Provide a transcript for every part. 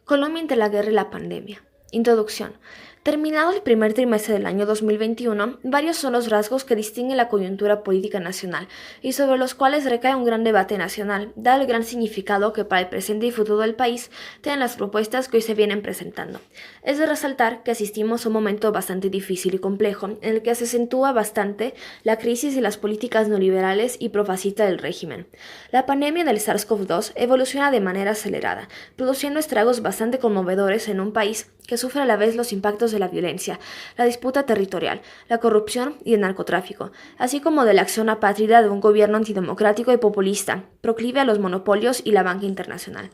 Colombia entre la guerra y la pandemia. Introducción. Terminado el primer trimestre del año 2021, varios son los rasgos que distinguen la coyuntura política nacional y sobre los cuales recae un gran debate nacional, dado el gran significado que para el presente y futuro del país tienen las propuestas que hoy se vienen presentando. Es de resaltar que asistimos a un momento bastante difícil y complejo, en el que se acentúa bastante la crisis y las políticas neoliberales y profascistas del régimen. La pandemia del SARS-CoV-2 evoluciona de manera acelerada, produciendo estragos bastante conmovedores en un país que sufre a la vez los impactos de la violencia, la disputa territorial, la corrupción y el narcotráfico, así como de la acción apátrida de un gobierno antidemocrático y populista, proclive a los monopolios y la banca internacional.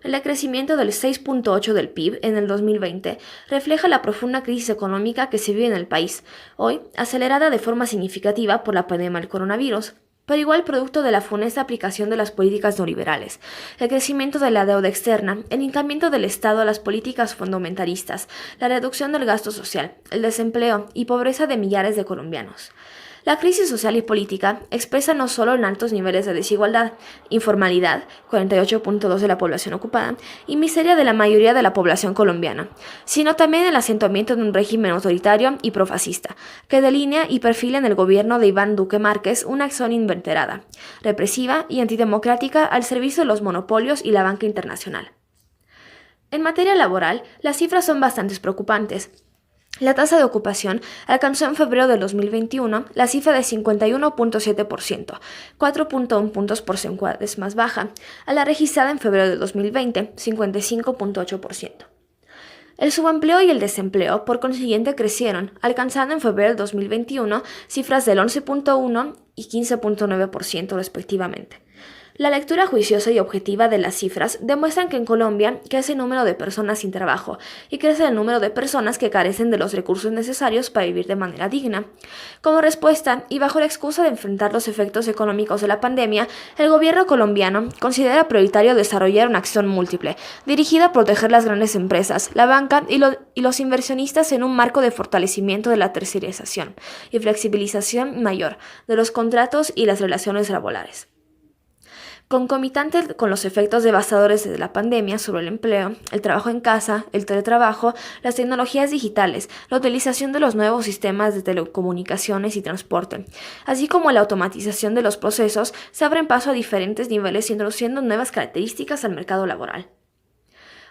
El decrecimiento del 6.8 del PIB en el 2020 refleja la profunda crisis económica que se vive en el país, hoy acelerada de forma significativa por la pandemia del coronavirus, pero igual producto de la funesta aplicación de las políticas neoliberales, el crecimiento de la deuda externa, el hincamiento del Estado a las políticas fundamentalistas, la reducción del gasto social, el desempleo y pobreza de millares de colombianos. La crisis social y política expresa no solo en altos niveles de desigualdad, informalidad, 48.2% de la población ocupada, y miseria de la mayoría de la población colombiana, sino también el acentuamiento de un régimen autoritario y profascista, que delinea y perfila en el gobierno de Iván Duque Márquez una acción inveterada, represiva y antidemocrática al servicio de los monopolios y la banca internacional. En materia laboral, las cifras son bastante preocupantes. La tasa de ocupación alcanzó en febrero de 2021 la cifra de 51.7%, 4.1 puntos porcentuales más baja, a la registrada en febrero de 2020, 55.8%. El subempleo y el desempleo, por consiguiente, crecieron, alcanzando en febrero de 2021 cifras del 11.1 y 15.9% respectivamente. La lectura juiciosa y objetiva de las cifras demuestran que en Colombia crece el número de personas sin trabajo y crece el número de personas que carecen de los recursos necesarios para vivir de manera digna. Como respuesta, y bajo la excusa de enfrentar los efectos económicos de la pandemia, el gobierno colombiano considera prioritario desarrollar una acción múltiple, dirigida a proteger las grandes empresas, la banca y los inversionistas en un marco de fortalecimiento de la tercerización y flexibilización mayor de los contratos y las relaciones laborales. Concomitante con los efectos devastadores de la pandemia sobre el empleo, el trabajo en casa, el teletrabajo, las tecnologías digitales, la utilización de los nuevos sistemas de telecomunicaciones y transporte, así como la automatización de los procesos, se abren paso a diferentes niveles introduciendo nuevas características al mercado laboral.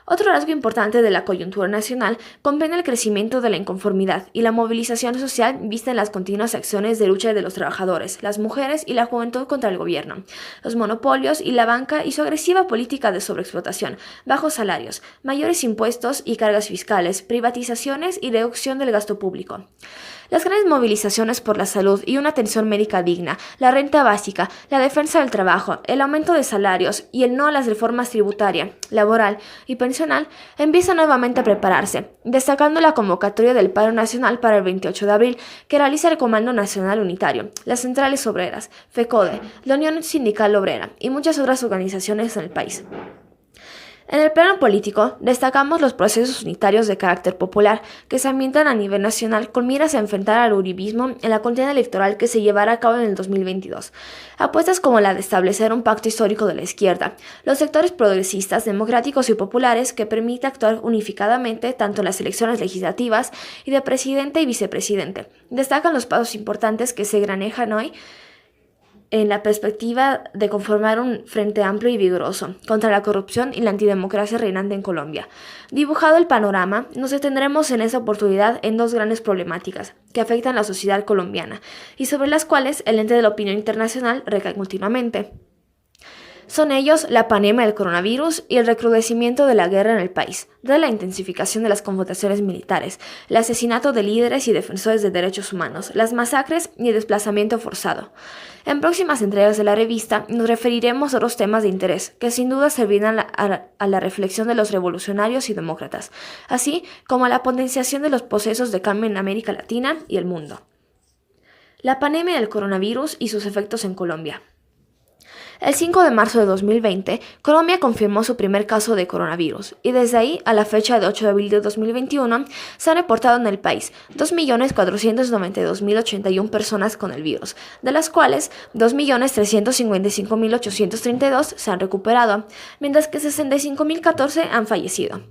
Otro rasgo importante de la coyuntura nacional comprende el crecimiento de la inconformidad y la movilización social vista en las continuas acciones de lucha de los trabajadores, las mujeres y la juventud contra el gobierno, los monopolios y la banca y su agresiva política de sobreexplotación, bajos salarios, mayores impuestos y cargas fiscales, privatizaciones y reducción del gasto público. Las grandes movilizaciones por la salud y una atención médica digna, la renta básica, la defensa del trabajo, el aumento de salarios y el no a las reformas tributaria, laboral y pensional empiezan nuevamente a prepararse, destacando la convocatoria del paro nacional para el 28 de abril que realiza el Comando Nacional Unitario, las Centrales Obreras, FECODE, la Unión Sindical Obrera y muchas otras organizaciones en el país. En el plano político, destacamos los procesos unitarios de carácter popular que se ambientan a nivel nacional con miras a enfrentar al uribismo en la contienda electoral que se llevará a cabo en el 2022. Apuestas como la de establecer un pacto histórico de la izquierda, los sectores progresistas, democráticos y populares que permite actuar unificadamente tanto en las elecciones legislativas y de presidente y vicepresidente. Destacan los pasos importantes que se granejan hoy en la perspectiva de conformar un frente amplio y vigoroso contra la corrupción y la antidemocracia reinante en Colombia. Dibujado el panorama, nos detendremos en esta oportunidad en dos grandes problemáticas que afectan a la sociedad colombiana y sobre las cuales el ente de la opinión internacional recae continuamente. Son ellos la pandemia del coronavirus y el recrudecimiento de la guerra en el país, de la intensificación de las confrontaciones militares, el asesinato de líderes y defensores de derechos humanos, las masacres y el desplazamiento forzado. En próximas entregas de la revista nos referiremos a otros temas de interés que sin duda servirán a la reflexión de los revolucionarios y demócratas, así como a la potenciación de los procesos de cambio en América Latina y el mundo. La pandemia del coronavirus y sus efectos en Colombia. El 5 de marzo de 2020, Colombia confirmó su primer caso de coronavirus y desde ahí, a la fecha de 8 de abril de 2021, se han reportado en el país 2.492.081 personas con el virus, de las cuales 2.355.832 se han recuperado, mientras que 65.014 han fallecido.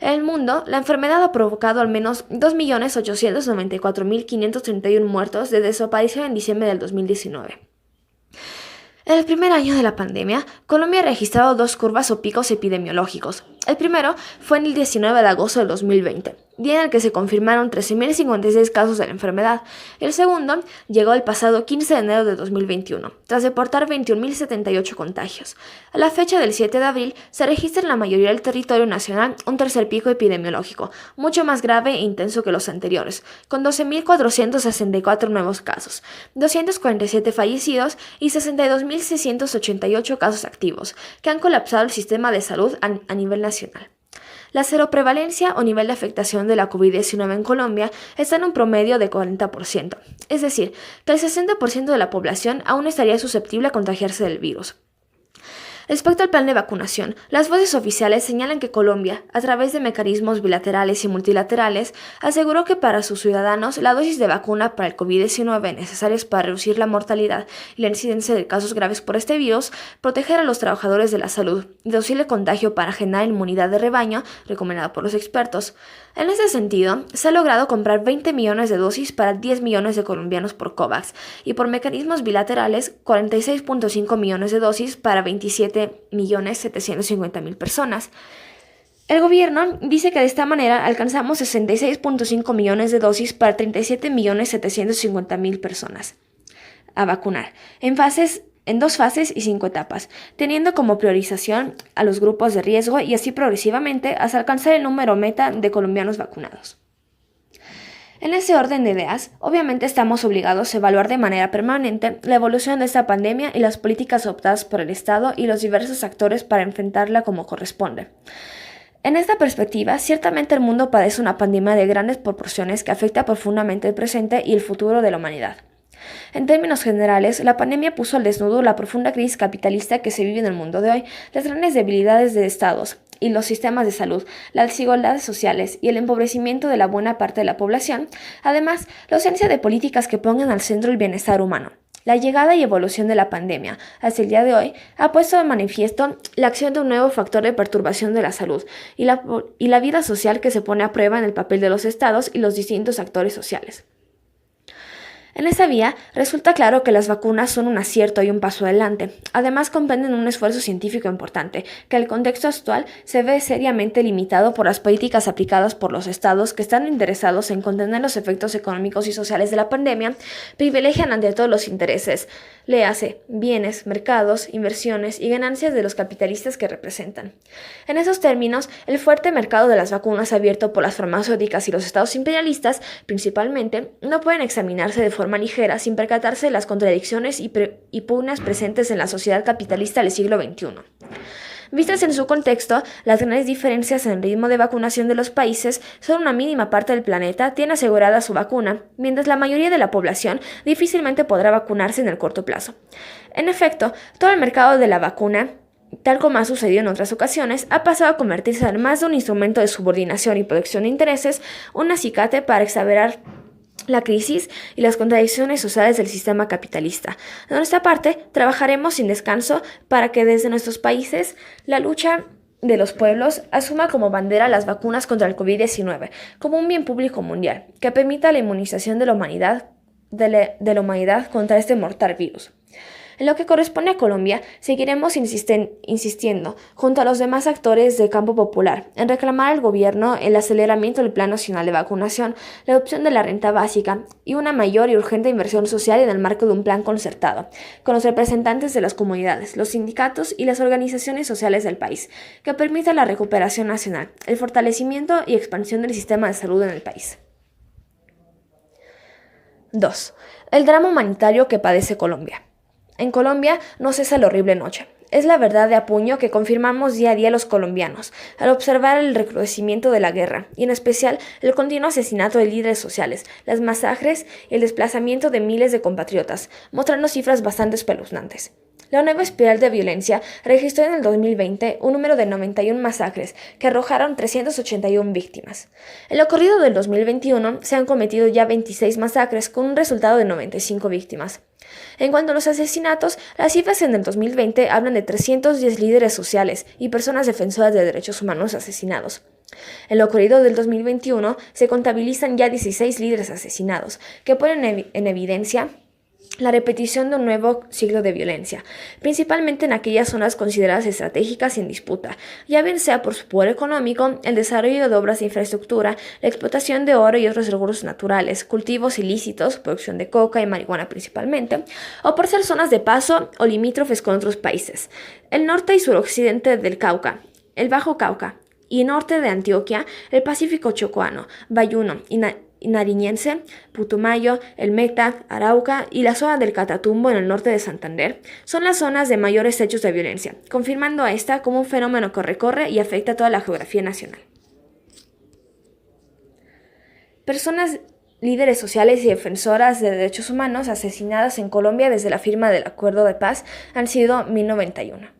En el mundo, la enfermedad ha provocado al menos 2.894.531 muertos desde su aparición en diciembre del 2019. En el primer año de la pandemia, Colombia ha registrado dos curvas o picos epidemiológicos. El primero fue en el 19 de agosto del 2020, día en el que se confirmaron 13.056 casos de la enfermedad. El segundo llegó el pasado 15 de enero de 2021, tras reportar 21.078 contagios. A la fecha del 7 de abril, se registra en la mayoría del territorio nacional un tercer pico epidemiológico, mucho más grave e intenso que los anteriores, con 12.464 nuevos casos, 247 fallecidos y 62.688 casos activos, que han colapsado el sistema de salud a nivel nacional. La seroprevalencia o nivel de afectación de la COVID-19 en Colombia está en un promedio de 40%, es decir, que el 60% de la población aún estaría susceptible a contagiarse del virus. Respecto al plan de vacunación, las voces oficiales señalan que Colombia, a través de mecanismos bilaterales y multilaterales, aseguró que para sus ciudadanos la dosis de vacuna para el COVID-19 necesarias para reducir la mortalidad y la incidencia de casos graves por este virus, proteger a los trabajadores de la salud y reducir el contagio para generar inmunidad de rebaño, recomendada por los expertos. En ese sentido, se ha logrado comprar 20 millones de dosis para 10 millones de colombianos por COVAX y por mecanismos bilaterales 46.5 millones de dosis para 27.750.000 personas. El gobierno dice que de esta manera alcanzamos 66.5 millones de dosis para 37.750.000 personas a vacunar, en dos fases y 5 etapas, teniendo como priorización a los grupos de riesgo y así progresivamente hasta alcanzar el número meta de colombianos vacunados. En ese orden de ideas, obviamente estamos obligados a evaluar de manera permanente la evolución de esta pandemia y las políticas adoptadas por el Estado y los diversos actores para enfrentarla como corresponde. En esta perspectiva, ciertamente el mundo padece una pandemia de grandes proporciones que afecta profundamente el presente y el futuro de la humanidad. En términos generales, la pandemia puso al desnudo la profunda crisis capitalista que se vive en el mundo de hoy, las grandes debilidades de estados y los sistemas de salud, las desigualdades sociales y el empobrecimiento de la buena parte de la población, además, la ausencia de políticas que pongan al centro el bienestar humano. La llegada y evolución de la pandemia, hasta el día de hoy, ha puesto de manifiesto la acción de un nuevo factor de perturbación de la salud y la vida social que se pone a prueba en el papel de los estados y los distintos actores sociales. En esa vía, resulta claro que las vacunas son un acierto y un paso adelante. Además, comprenden un esfuerzo científico importante, que en el contexto actual se ve seriamente limitado por las políticas aplicadas por los estados que están interesados en contener los efectos económicos y sociales de la pandemia, privilegian ante todos los intereses, léase, bienes, mercados, inversiones y ganancias de los capitalistas que representan. En esos términos, el fuerte mercado de las vacunas abierto por las farmacéuticas y los estados imperialistas, principalmente, no pueden examinarse de forma ligera sin percatarse de las contradicciones y pugnas presentes en la sociedad capitalista del siglo XXI. Vistas en su contexto, las grandes diferencias en el ritmo de vacunación de los países son una mínima parte del planeta tiene asegurada su vacuna, mientras la mayoría de la población difícilmente podrá vacunarse en el corto plazo. En efecto, todo el mercado de la vacuna, tal como ha sucedido en otras ocasiones, ha pasado a convertirse en más de un instrumento de subordinación y protección de intereses, un acicate para exagerar la crisis y las contradicciones sociales del sistema capitalista. De nuestra parte, trabajaremos sin descanso para que desde nuestros países la lucha de los pueblos asuma como bandera las vacunas contra el COVID-19 como un bien público mundial que permita la inmunización de la humanidad contra este mortal virus. En lo que corresponde a Colombia, seguiremos insistiendo, junto a los demás actores del campo popular, en reclamar al gobierno el aceleramiento del Plan Nacional de Vacunación, la adopción de la renta básica y una mayor y urgente inversión social en el marco de un plan concertado, con los representantes de las comunidades, los sindicatos y las organizaciones sociales del país, que permita la recuperación nacional, el fortalecimiento y expansión del sistema de salud en el país. 2. El drama humanitario que padece Colombia. En Colombia no cesa la horrible noche. Es la verdad de a puño que confirmamos día a día los colombianos, al observar el recrudecimiento de la guerra, y en especial el continuo asesinato de líderes sociales, las masacres y el desplazamiento de miles de compatriotas, mostrando cifras bastante espeluznantes. La nueva espiral de violencia registró en el 2020 un número de 91 masacres que arrojaron 381 víctimas. En lo corrido del 2021 se han cometido ya 26 masacres con un resultado de 95 víctimas. En cuanto a los asesinatos, las cifras en el 2020 hablan de 310 líderes sociales y personas defensoras de derechos humanos asesinados. En lo corrido del 2021 se contabilizan ya 16 líderes asesinados, que ponen en evidencia la repetición de un nuevo ciclo de violencia, principalmente en aquellas zonas consideradas estratégicas y en disputa, ya bien sea por su poder económico, el desarrollo de obras de infraestructura, la explotación de oro y otros recursos naturales, cultivos ilícitos, producción de coca y marihuana principalmente, o por ser zonas de paso o limítrofes con otros países. El norte y suroccidente del Cauca, el Bajo Cauca y norte de Antioquia, el Pacífico chocoano, bayuno y nariñense, Putumayo, el Meta, Arauca y la zona del Catatumbo en el norte de Santander son las zonas de mayores hechos de violencia, confirmando a esta como un fenómeno que recorre y afecta a toda la geografía nacional. Personas líderes sociales y defensoras de derechos humanos asesinadas en Colombia desde la firma del Acuerdo de Paz han sido 1091.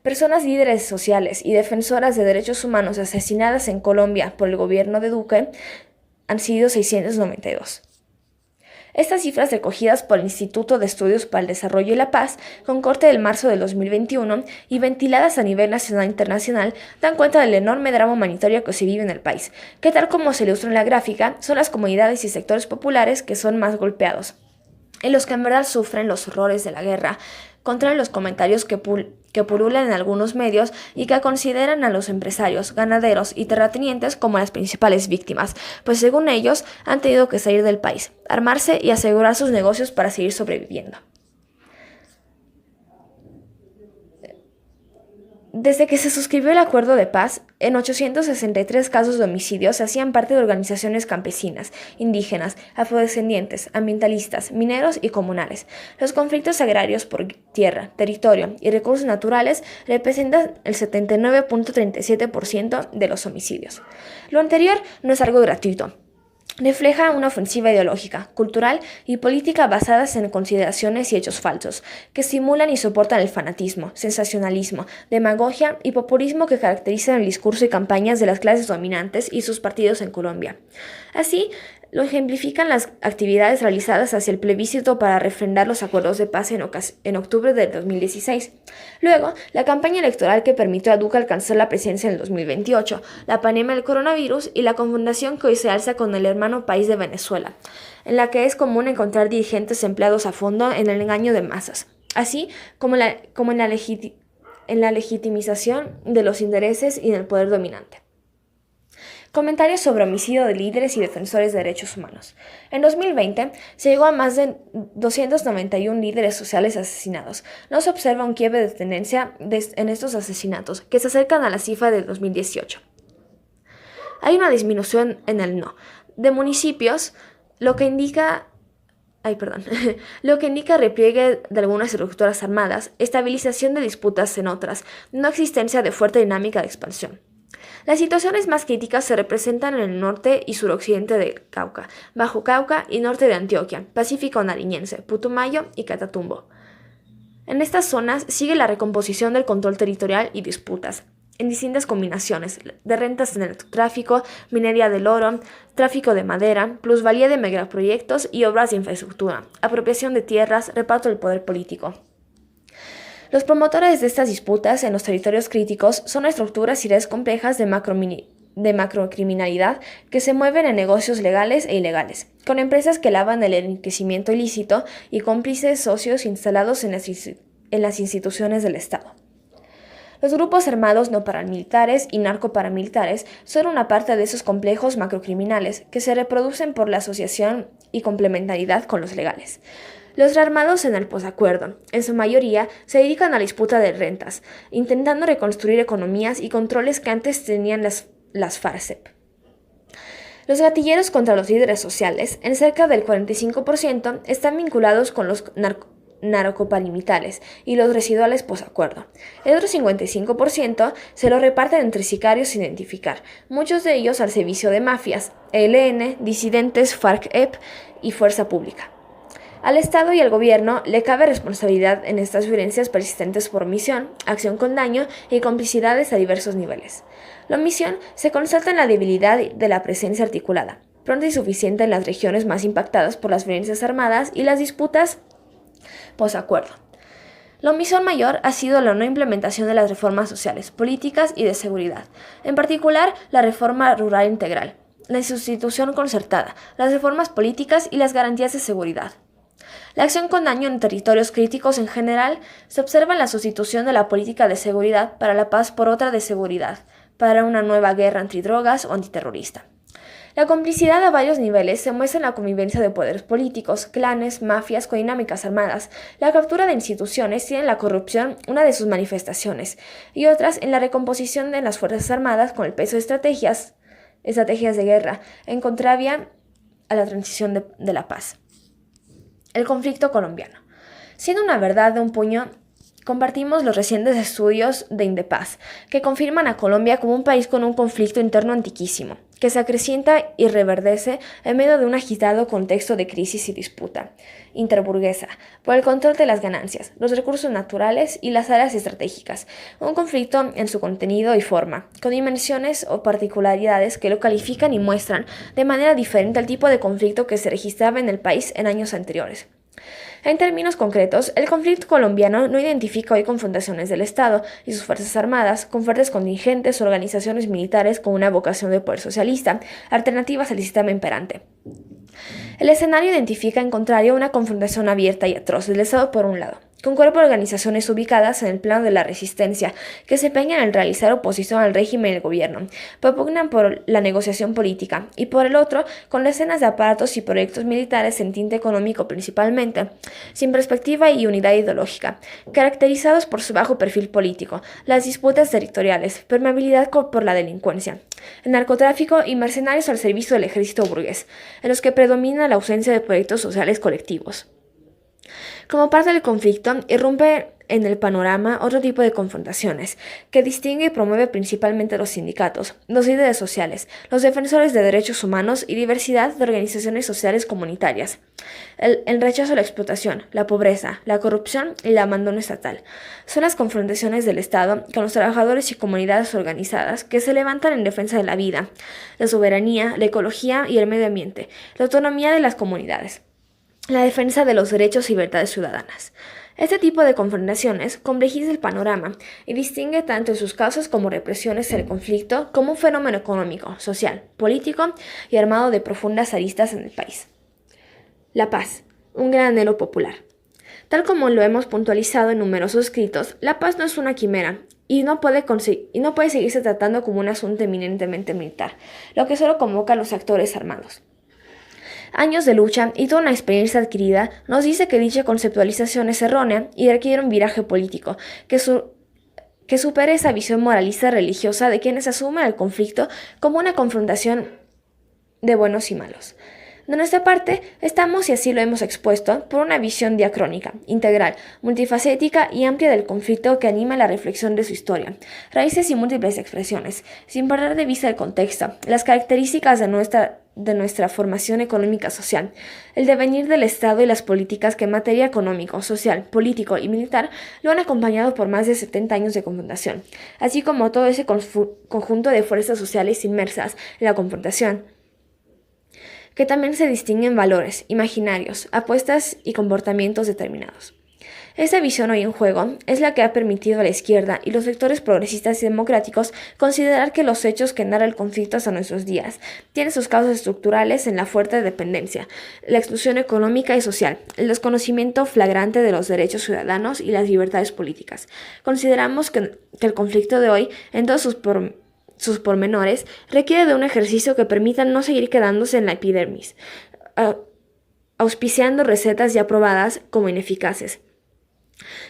Personas líderes sociales y defensoras de derechos humanos asesinadas en Colombia por el gobierno de Duque han sido 692. Estas cifras recogidas por el Instituto de Estudios para el Desarrollo y la Paz, con corte del marzo del 2021 y ventiladas a nivel nacional e internacional, dan cuenta del enorme drama humanitario que se vive en el país, que tal como se ilustra en la gráfica, son las comunidades y sectores populares que son más golpeados, en los que en verdad sufren los horrores de la guerra, contra los comentarios que pululan en algunos medios y que consideran a los empresarios, ganaderos y terratenientes como las principales víctimas, pues según ellos han tenido que salir del país, armarse y asegurar sus negocios para seguir sobreviviendo. Desde que se suscribió el Acuerdo de Paz, en 863 casos de homicidios se hacían parte de organizaciones campesinas, indígenas, afrodescendientes, ambientalistas, mineros y comunales. Los conflictos agrarios por tierra, territorio y recursos naturales representan el 79.37% de los homicidios. Lo anterior no es algo gratuito. Refleja una ofensiva ideológica, cultural y política basadas en consideraciones y hechos falsos, que simulan y soportan el fanatismo, sensacionalismo, demagogia y populismo que caracterizan el discurso y campañas de las clases dominantes y sus partidos en Colombia. Así, lo ejemplifican las actividades realizadas hacia el plebiscito para refrendar los acuerdos de paz en octubre de 2016. Luego, la campaña electoral que permitió a Duque alcanzar la presidencia en el 2028, la pandemia del coronavirus y la confrontación que hoy se alza con el hermano país de Venezuela, en la que es común encontrar dirigentes empleados a fondo en el engaño de masas, así como en la legitimización de los intereses y del poder dominante. Comentarios sobre homicidio de líderes y defensores de derechos humanos. En 2020 se llegó a más de 291 líderes sociales asesinados. No se observa un quiebre de tendencia en estos asesinatos, que se acercan a la cifra de 2018. Hay una disminución en el no de municipios, lo que indica repliegue de algunas estructuras armadas, estabilización de disputas en otras, no existencia de fuerte dinámica de expansión. Las situaciones más críticas se representan en el norte y suroccidente del Cauca, Bajo Cauca y norte de Antioquia, Pacífico nariñense, Putumayo y Catatumbo. En estas zonas sigue la recomposición del control territorial y disputas, en distintas combinaciones, de rentas en el tráfico, minería del oro, tráfico de madera, plusvalía de megaproyectos y obras de infraestructura, apropiación de tierras, reparto del poder político. Los promotores de estas disputas en los territorios críticos son estructuras y redes complejas de macrocriminalidad que se mueven en negocios legales e ilegales, con empresas que lavan el enriquecimiento ilícito y cómplices socios instalados en las instituciones del Estado. Los grupos armados no paramilitares y narcoparamilitares son una parte de esos complejos macrocriminales que se reproducen por la asociación y complementariedad con los legales. Los rearmados en el posacuerdo, en su mayoría, se dedican a la disputa de rentas, intentando reconstruir economías y controles que antes tenían las FARC. Los gatilleros contra los líderes sociales, en cerca del 45%, están vinculados con los narcoparamilitares y los residuales posacuerdo. El otro 55% se lo reparten entre sicarios sin identificar, muchos de ellos al servicio de mafias, ELN, disidentes, FARC-EP y Fuerza Pública. Al Estado y al Gobierno le cabe responsabilidad en estas violencias persistentes por omisión, acción con daño y complicidades a diversos niveles. La omisión se constata en la debilidad de la presencia articulada, pronta y suficiente en las regiones más impactadas por las violencias armadas y las disputas posacuerdo. La omisión mayor ha sido la no implementación de las reformas sociales, políticas y de seguridad, en particular la reforma rural integral, la sustitución concertada, las reformas políticas y las garantías de seguridad. La acción con daño en territorios críticos en general se observa en la sustitución de la política de seguridad para la paz por otra de seguridad, para una nueva guerra antidrogas o antiterrorista. La complicidad a varios niveles se muestra en la convivencia de poderes políticos, clanes, mafias con dinámicas armadas, la captura de instituciones tiene la corrupción una de sus manifestaciones, y otras en la recomposición de las Fuerzas Armadas con el peso de estrategias de guerra, en contravía a la transición de la paz. El conflicto colombiano. Siendo una verdad de un puño, compartimos los recientes estudios de Indepaz, que confirman a Colombia como un país con un conflicto interno antiquísimo, que se acrecienta y reverdece en medio de un agitado contexto de crisis y disputa interburguesa por el control de las ganancias, los recursos naturales y las áreas estratégicas, un conflicto en su contenido y forma, con dimensiones o particularidades que lo califican y muestran de manera diferente al tipo de conflicto que se registraba en el país en años anteriores. En términos concretos, el conflicto colombiano no identifica hoy confrontaciones del Estado y sus Fuerzas Armadas con fuertes contingentes o organizaciones militares con una vocación de poder socialista, alternativas al sistema imperante. El escenario identifica, en contrario, una confrontación abierta y atroz del Estado por un lado, con cuerpo de organizaciones ubicadas en el plano de la resistencia, que se empeñan en realizar oposición al régimen y al gobierno, propugnan por la negociación política, y por el otro, con decenas de aparatos y proyectos militares en tinte económico principalmente, sin perspectiva y unidad ideológica, caracterizados por su bajo perfil político, las disputas territoriales, permeabilidad por la delincuencia, el narcotráfico y mercenarios al servicio del ejército burgués, en los que predomina la ausencia de proyectos sociales colectivos. Como parte del conflicto, irrumpe en el panorama otro tipo de confrontaciones, que distingue y promueve principalmente los sindicatos, los líderes sociales, los defensores de derechos humanos y diversidad de organizaciones sociales comunitarias. El rechazo a la explotación, la pobreza, la corrupción y el abandono estatal. Son las confrontaciones del Estado con los trabajadores y comunidades organizadas que se levantan en defensa de la vida, la soberanía, la ecología y el medio ambiente, la autonomía de las comunidades, la defensa de los derechos y libertades ciudadanas. Este tipo de confrontaciones complejiza el panorama y distingue tanto en sus causas como represiones el conflicto como un fenómeno económico, social, político y armado de profundas aristas en el país. La paz, un gran anhelo popular. Tal como lo hemos puntualizado en numerosos escritos, la paz no es una quimera y no puede seguirse tratando como un asunto eminentemente militar, lo que solo convoca a los actores armados. Años de lucha y toda una experiencia adquirida nos dice que dicha conceptualización es errónea y requiere un viraje político que supere esa visión moralista religiosa de quienes asumen el conflicto como una confrontación de buenos y malos. De nuestra parte, estamos, y así lo hemos expuesto, por una visión diacrónica, integral, multifacética y amplia del conflicto que anima la reflexión de su historia, raíces y múltiples expresiones, sin perder de vista el contexto, las características de nuestra formación económica social, el devenir del Estado y las políticas que en materia económico, social, político y militar lo han acompañado por más de 70 años de confrontación, así como todo ese conjunto de fuerzas sociales inmersas en la confrontación, que también se distinguen valores, imaginarios, apuestas y comportamientos determinados. Esta visión hoy en juego es la que ha permitido a la izquierda y los sectores progresistas y democráticos considerar que los hechos que narra el conflicto hasta nuestros días tienen sus causas estructurales en la fuerte dependencia, la exclusión económica y social, el desconocimiento flagrante de los derechos ciudadanos y las libertades políticas. Consideramos que el conflicto de hoy, en todos sus pormenores, requiere de un ejercicio que permita no seguir quedándose en la epidermis, auspiciando recetas ya probadas como ineficaces,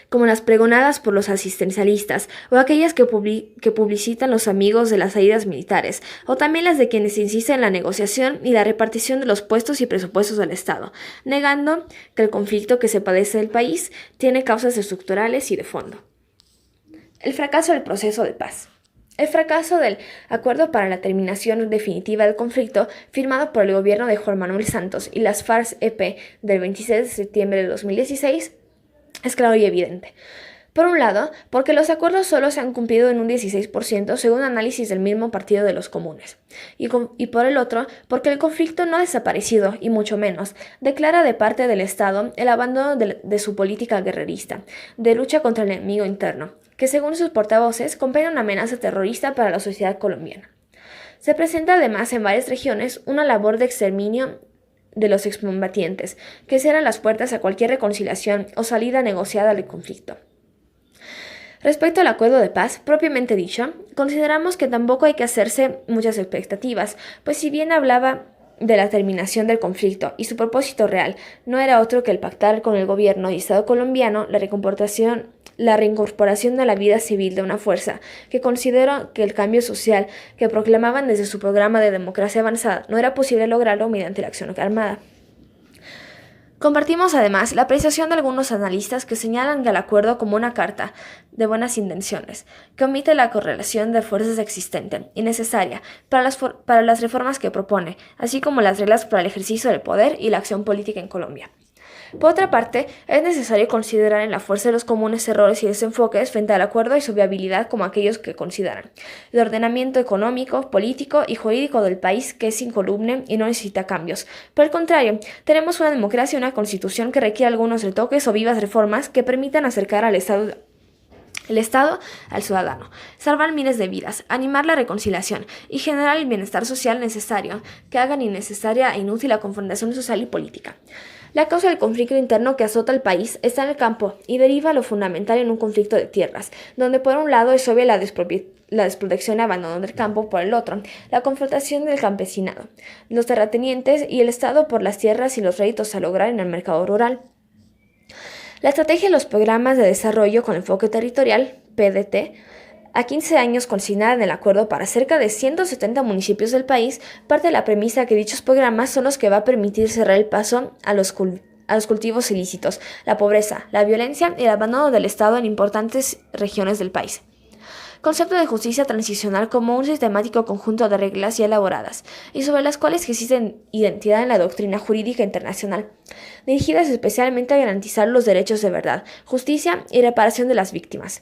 como las pregonadas por los asistencialistas o aquellas que publicitan los amigos de las salidas militares, o también las de quienes insisten en la negociación y la repartición de los puestos y presupuestos del Estado, negando que el conflicto que se padece del país tiene causas estructurales y de fondo. El fracaso del proceso de paz. El fracaso del acuerdo para la terminación definitiva del conflicto, firmado por el gobierno de Juan Manuel Santos y las FARC-EP del 26 de septiembre de 2016, es claro y evidente. Por un lado, porque los acuerdos solo se han cumplido en un 16% según análisis del mismo Partido de los Comunes. Y por el otro, porque el conflicto no ha desaparecido, y mucho menos, declara de parte del Estado el abandono de su política guerrerista, de lucha contra el enemigo interno, que según sus portavoces comprende una amenaza terrorista para la sociedad colombiana. Se presenta además en varias regiones una labor de exterminio de los excombatientes, que cierran las puertas a cualquier reconciliación o salida negociada del conflicto. Respecto al acuerdo de paz, propiamente dicho, consideramos que tampoco hay que hacerse muchas expectativas, pues si bien hablaba de la terminación del conflicto y su propósito real no era otro que el pactar con el gobierno y Estado colombiano la reincorporación a la vida civil de una fuerza que consideró que el cambio social que proclamaban desde su programa de democracia avanzada no era posible lograrlo mediante la acción armada. Compartimos además la apreciación de algunos analistas que señalan al acuerdo como una carta de buenas intenciones, que omite la correlación de fuerzas existente y necesaria para las reformas que propone, así como las reglas para el ejercicio del poder y la acción política en Colombia. Por otra parte, es necesario considerar en la fuerza de los comunes errores y desenfoques frente al acuerdo y su viabilidad como aquellos que consideran el ordenamiento económico, político y jurídico del país que es incoluble y no necesita cambios. Por el contrario, tenemos una democracia y una constitución que requiere algunos retoques o vivas reformas que permitan acercar al Estado al ciudadano, salvar miles de vidas, animar la reconciliación y generar el bienestar social necesario que hagan innecesaria e inútil la confrontación social y política. La causa del conflicto interno que azota al país está en el campo y deriva lo fundamental en un conflicto de tierras, donde por un lado es obvia la desprotección y abandono del campo, por el otro, la confrontación del campesinado, los terratenientes y el Estado por las tierras y los réditos a lograr en el mercado rural. La estrategia de los programas de desarrollo con enfoque territorial, PDT, a 15 años consignada en el acuerdo para cerca de 170 municipios del país, parte de la premisa que dichos programas son los que va a permitir cerrar el paso a los cultivos ilícitos, la pobreza, la violencia y el abandono del Estado en importantes regiones del país. Concepto de justicia transicional como un sistemático conjunto de reglas ya elaboradas, y sobre las cuales existe identidad en la doctrina jurídica internacional, dirigidas especialmente a garantizar los derechos de verdad, justicia y reparación de las víctimas.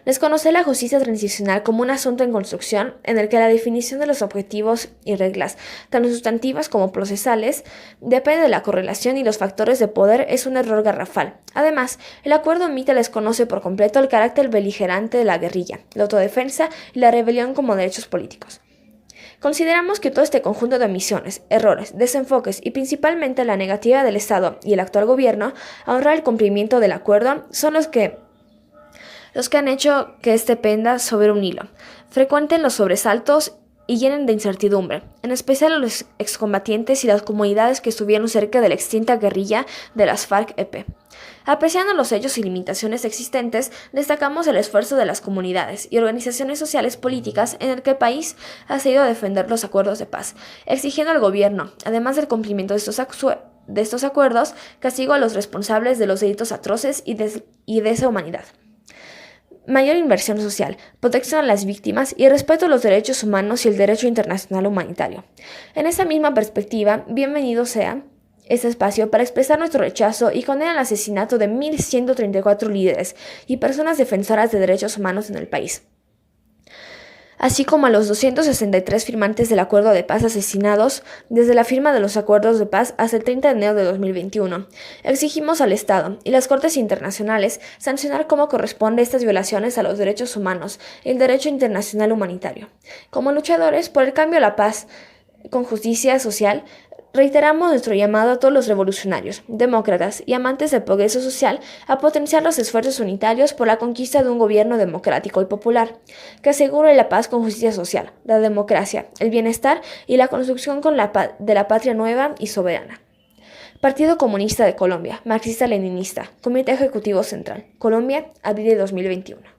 Desconocer la justicia transicional como un asunto en construcción en el que la definición de los objetivos y reglas, tanto sustantivas como procesales, depende de la correlación y los factores de poder es un error garrafal. Además, el acuerdo omite y desconoce por completo el carácter beligerante de la guerrilla, la autodefensa y la rebelión como derechos políticos. Consideramos que todo este conjunto de omisiones, errores, desenfoques y principalmente la negativa del Estado y el actual gobierno a honrar el cumplimiento del acuerdo son los que han hecho que este penda sobre un hilo, frecuenten los sobresaltos y llenen de incertidumbre, en especial a los excombatientes y las comunidades que estuvieron cerca de la extinta guerrilla de las FARC-EP. Apreciando los hechos y limitaciones existentes, destacamos el esfuerzo de las comunidades y organizaciones sociales políticas en el que el país ha seguido a defender los acuerdos de paz, exigiendo al gobierno, además del cumplimiento de estos acuerdos, castigo a los responsables de los delitos atroces y de esa humanidad. Mayor inversión social, protección a las víctimas y respeto a los derechos humanos y el derecho internacional humanitario. En esa misma perspectiva, bienvenido sea este espacio para expresar nuestro rechazo y condenar el asesinato de 1.134 líderes y personas defensoras de derechos humanos en el país, así como a los 263 firmantes del Acuerdo de Paz asesinados desde la firma de los acuerdos de paz hasta el 30 de enero de 2021. Exigimos al Estado y las Cortes internacionales sancionar como corresponde estas violaciones a los derechos humanos y el derecho internacional humanitario. Como luchadores por el cambio a la paz con justicia social, reiteramos nuestro llamado a todos los revolucionarios, demócratas y amantes del progreso social a potenciar los esfuerzos unitarios por la conquista de un gobierno democrático y popular, que asegure la paz con justicia social, la democracia, el bienestar y la construcción de la patria nueva y soberana. Partido Comunista de Colombia, Marxista-Leninista, Comité Ejecutivo Central, Colombia, abril de 2021.